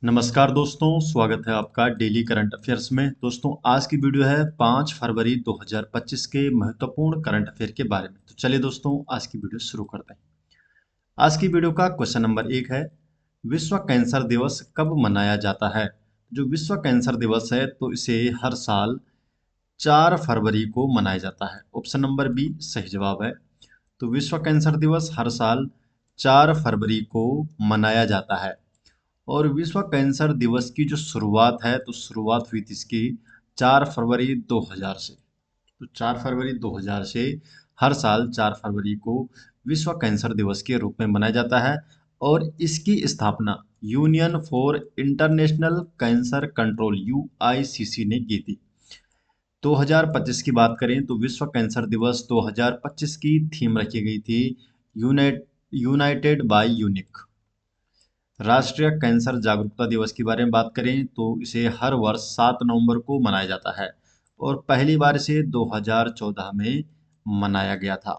नमस्कार दोस्तों, स्वागत है आपका डेली करंट अफेयर्स में। दोस्तों, आज की वीडियो है 5 फरवरी 2025 के महत्वपूर्ण करंट अफेयर के बारे में। तो चलिए दोस्तों, आज की वीडियो शुरू करते हैं। आज की वीडियो का क्वेश्चन नंबर 1 है, विश्व कैंसर दिवस कब मनाया जाता है? जो विश्व कैंसर दिवस है तो इसे हर साल 4 फरवरी को मनाया जाता है। ऑप्शन नंबर बी सही जवाब है। तो विश्व कैंसर दिवस हर साल 4 फरवरी को मनाया जाता है। और विश्व कैंसर दिवस की जो शुरुआत है तो शुरुआत हुई थी इसकी 4 फरवरी 2000 से। तो 4 फरवरी 2000 से हर साल 4 फरवरी को विश्व कैंसर दिवस के रूप में मनाया जाता है। और इसकी स्थापना Union for International Cancer Control UICC ने की थी। 2025 की बात करें तो विश्व कैंसर दिवस 2025 की थीम रखी गई थी यूनाइटेड बाय यूनिक। राष्ट्रीय कैंसर जागरूकता दिवस के बारे में बात करें तो इसे हर वर्ष 7 नवंबर को मनाया जाता है और पहली बार इसे 2014 में मनाया गया था।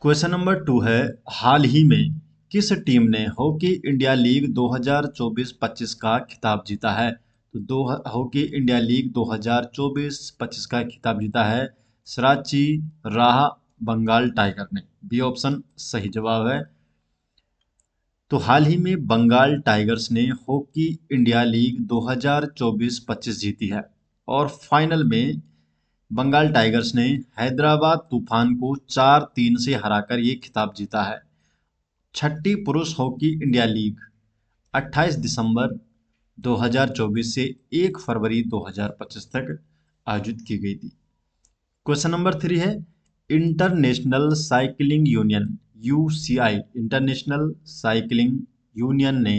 क्वेश्चन नंबर 2 है, हाल ही में किस टीम ने हॉकी इंडिया लीग 2024-25 का खिताब जीता है? तो हॉकी इंडिया लीग 2024-25 का खिताब जीता है सराची राह बंगाल टाइगर ने। बी ऑप्शन सही जवाब है। तो हाल ही में बंगाल टाइगर्स ने हॉकी इंडिया लीग 2024-25 जीती है और फाइनल में बंगाल टाइगर्स ने हैदराबाद तूफान को 4-3 से हराकर ये खिताब जीता है। छठी पुरुष हॉकी इंडिया लीग 28 दिसंबर 2024 से 1 फरवरी 2025 तक आयोजित की गई थी। क्वेश्चन नंबर 3 है, international cycling union UCI international cycling union ने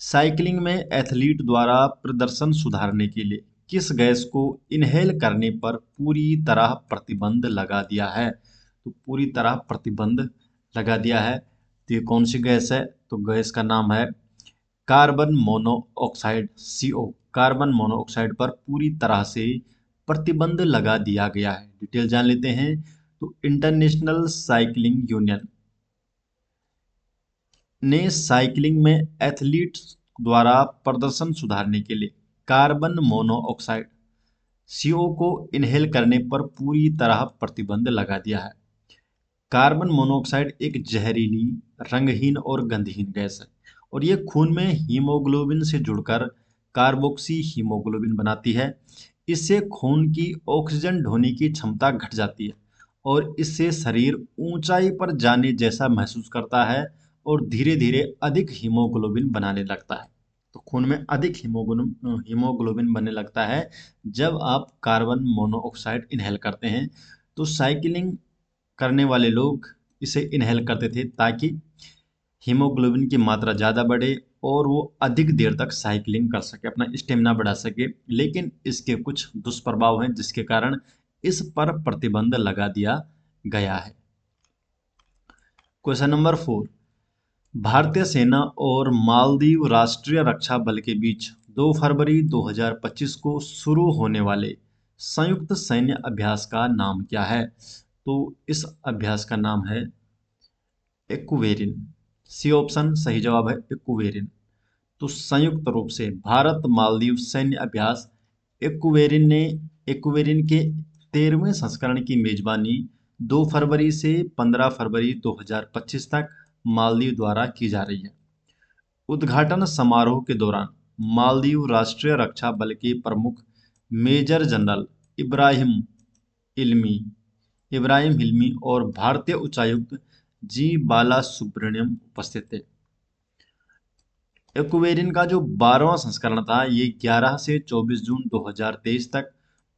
साइकिलिंग में एथलीट द्वारा प्रदर्शन सुधारने के लिए किस गैस को इनहेल करने पर पूरी तरह प्रतिबंध लगा दिया है? तो पूरी तरह प्रतिबंध लगा दिया है। तो ये कौन सी गैस है? तो गैस का नाम है carbon monoxide CO। Carbon monoxide पर पूरी तरह से प्रतिबंध लगा दिया गया है। डिटेल जान लेते हैं। तो इंटरनेशनल साइकिलिंग यूनियन ने साइकिलिंग में एथलीट्स द्वारा प्रदर्शन सुधारने के लिए कार्बन मोनोऑक्साइड CO को इनहेल करने पर पूरी तरह प्रतिबंध लगा दिया है। कार्बन मोनोऑक्साइड एक जहरीली, रंगहीन और गंधहीन गैस है और ये खून में हीमोग्लोबिन से जुड़कर कार्बोक्सी हीमोग्लोबिन बनाती है। इससे खून की ऑक्सीजन ढोने की क्षमता घट जाती है और इससे शरीर ऊंचाई पर जाने जैसा महसूस करता है और धीरे धीरे अधिक हीमोग्लोबिन बनाने लगता है। तो खून में अधिक हीमोग्लोबिन बनने लगता है जब आप कार्बन मोनोऑक्साइड इनहेल करते हैं। तो साइकिलिंग करने वाले लोग इसे इनहेल करते थे ताकि हीमोग्लोबिन की मात्रा ज़्यादा बढ़े और वो अधिक देर तक साइकिलिंग कर सके, अपना स्टेमिना बढ़ा सके। लेकिन इसके कुछ दुष्प्रभाव हैं जिसके कारण इस पर प्रतिबंध लगा दिया गया है। क्वेश्चन नंबर 4, भारतीय सेना और मालदीव राष्ट्रीय रक्षा बल के बीच 2 फरवरी 2025 को शुरू होने वाले संयुक्त सैन्य अभ्यास का नाम क्या है? तो इस अभ्यास का नाम है एक्वेरिन। सी ऑप्शन सही जवाब है, एक्वेरिन। तो संयुक्त रूप से भारत मालदीव सैन्य अभ्यास एक्वेरिन के 13वें संस्करण की मेजबानी 2 फरवरी से 15 फरवरी 2025 तक मालदीव द्वारा की जा रही है। उद्घाटन समारोह के दौरान मालदीव राष्ट्रीय रक्षा बल के प्रमुख मेजर जनरल इब्राहिम इल्मी इब्राहिम हिल्मी और भारतीय उच्चायुक्त जी बाला सुब्रमण्यम उपस्थित थे। एक्वेरिन का जो 12वां संस्करण था ये 11 से 24 जून 2023 तक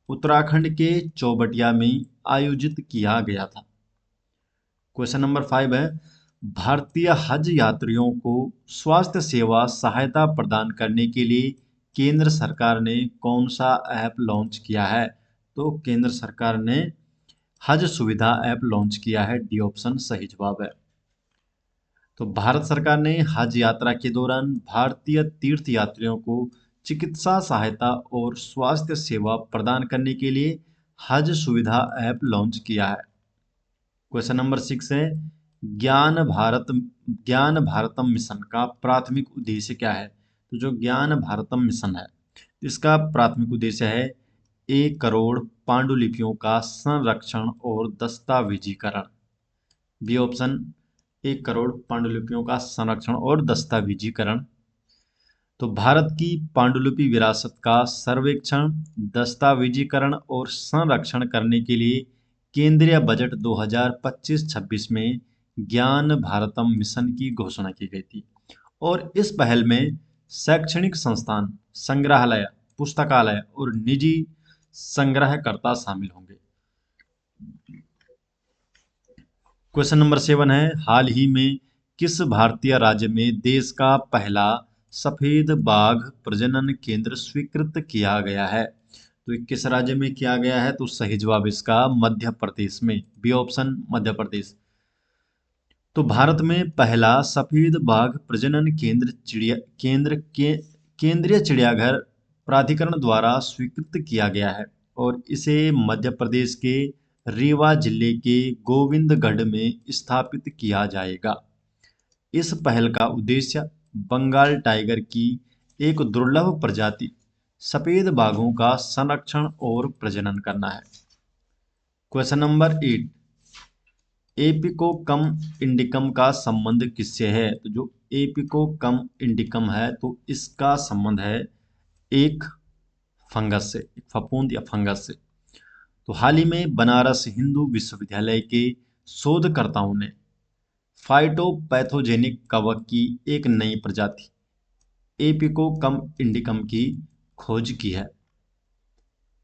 उत्तराखंड के चौबटिया में आयोजित किया गया था। क्वेश्चन नंबर 5 है, भारतीय हज यात्रियों को स्वास्थ्य सेवा सहायता प्रदान करने के लिए केंद्र सरकार ने कौन सा ऐप लॉन्च किया है? तो केंद्र सरकार ने हज सुविधा ऐप लॉन्च किया है। डी ऑप्शन सही जवाब है। तो भारत सरकार ने हज यात्रा के दौरान भारतीय तीर्थ यात्रियों को चिकित्सा सहायता और स्वास्थ्य सेवा प्रदान करने के लिए हज सुविधा ऐप लॉन्च किया है। क्वेश्चन नंबर 6 है, ज्ञान भारतम मिशन का प्राथमिक उद्देश्य क्या है? तो जो ज्ञान भारतम मिशन है, इसका प्राथमिक उद्देश्य है 1 करोड़ पांडुलिपियों का संरक्षण और दस्तावेजीकरण। बी ऑप्शन, 1 करोड़ पांडुलिपियों का संरक्षण और दस्तावेजीकरण। तो भारत की पांडुलिपि विरासत का सर्वेक्षण, दस्तावेजीकरण और संरक्षण करने के लिए केंद्रीय बजट 2025-26 में ज्ञान भारतम मिशन की घोषणा की गई थी। और इस पहल में शैक्षणिक संस्थान, संग्रहालय, पुस्तकालय और निजी संग्रहकर्ता शामिल होंगे। क्वेश्चन नंबर 7 है, हाल ही में किस भारतीय राज्य में देश का पहला सफेद बाघ प्रजनन केंद्र स्वीकृत किया गया है? तो ये किस राज्य में किया गया है? तो सही जवाब इसका मध्य प्रदेश में, बी ऑप्शन मध्य प्रदेश। तो भारत में पहला सफेद बाघ प्रजनन केंद्रीय चिड़ियाघर प्राधिकरण द्वारा स्वीकृत किया गया है और इसे मध्य प्रदेश के रीवा जिले के गोविंदगढ़ में स्थापित किया जाएगा। इस पहल का उद्देश्य बंगाल टाइगर की एक दुर्लभ प्रजाति सफेद बाघों का संरक्षण और प्रजनन करना है। क्वेश्चन नंबर 8, एपिकोकम इंडिकम का संबंध किससे है? तो जो एपिकोकम इंडिकम है, तो इसका संबंध है एक फंगस से, एक फफूंद या फंगस से। तो हाल ही में बनारस हिंदू विश्वविद्यालय के शोधकर्ताओं ने फाइटोपैथोजेनिक कवक की एक नई प्रजाति एपिकोकम इंडिकम की खोज की है।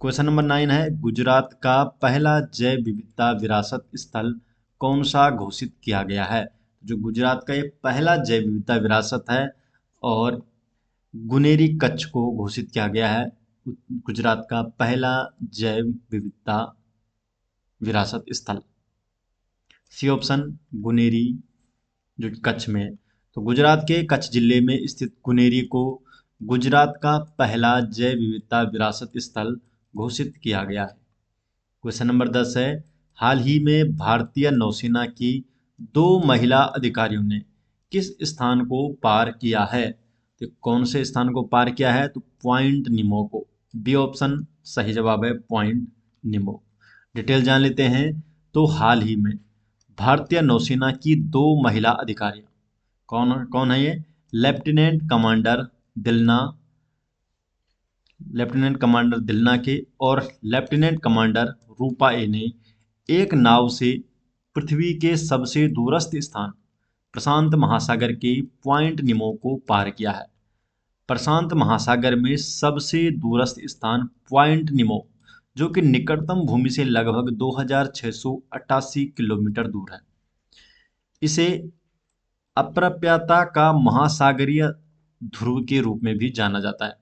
क्वेश्चन नंबर 9 है, गुजरात का पहला जैव विविधता विरासत स्थल कौन सा घोषित किया गया है? जो गुजरात का ये पहला जैव विविधता विरासत है और गुनेरी कच्छ को घोषित किया गया है गुजरात का पहला जैव विविधता विरासत स्थल। सी ऑप्शन, गुनेरी, जो कच्छ में है। तो गुजरात के कच्छ जिले में स्थित गुनेरी को गुजरात का पहला जैव विविधता विरासत स्थल घोषित किया गया है। क्वेश्चन नंबर 10 है, हाल ही में भारतीय नौसेना की 2 महिला अधिकारियों ने किस स्थान को पार किया है? तो कौन से स्थान को पार किया है? तो पॉइंट निमो को, बी ऑप्शन सही जवाब है, पॉइंट निमो। डिटेल जान लेते हैं। तो हाल ही में भारतीय नौसेना की 2 महिला अधिकारियां, कौन कौन है ये? लेफ्टिनेंट कमांडर दिलना के और लेफ्टिनेंट कमांडर रूपा ए ने एक नाव से पृथ्वी के सबसे दूरस्थ स्थान प्रशांत महासागर के पॉइंट निमो को पार किया है। प्रशांत महासागर में सबसे दूरस्थ स्थान पॉइंट निमो, जो कि निकटतम भूमि से लगभग 2688 किलोमीटर दूर है। इसे अप्रप्यता का महासागरीय ध्रुव के रूप में भी जाना जाता है।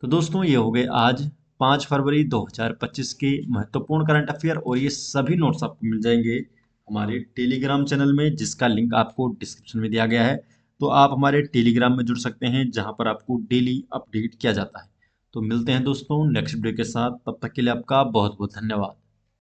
तो दोस्तों, ये हो गए आज 5 फरवरी 2025 के महत्वपूर्ण करंट अफेयर और ये सभी नोट्स आपको मिल जाएंगे हमारे टेलीग्राम चैनल में, जिसका लिंक आपको डिस्क्रिप्शन में दिया गया है। तो आप हमारे टेलीग्राम में जुड़ सकते हैं, जहां पर आपको डेली अपडेट किया जाता है। तो मिलते हैं दोस्तों नेक्स्ट वीडियो के साथ, तब तक के लिए आपका बहुत बहुत धन्यवाद।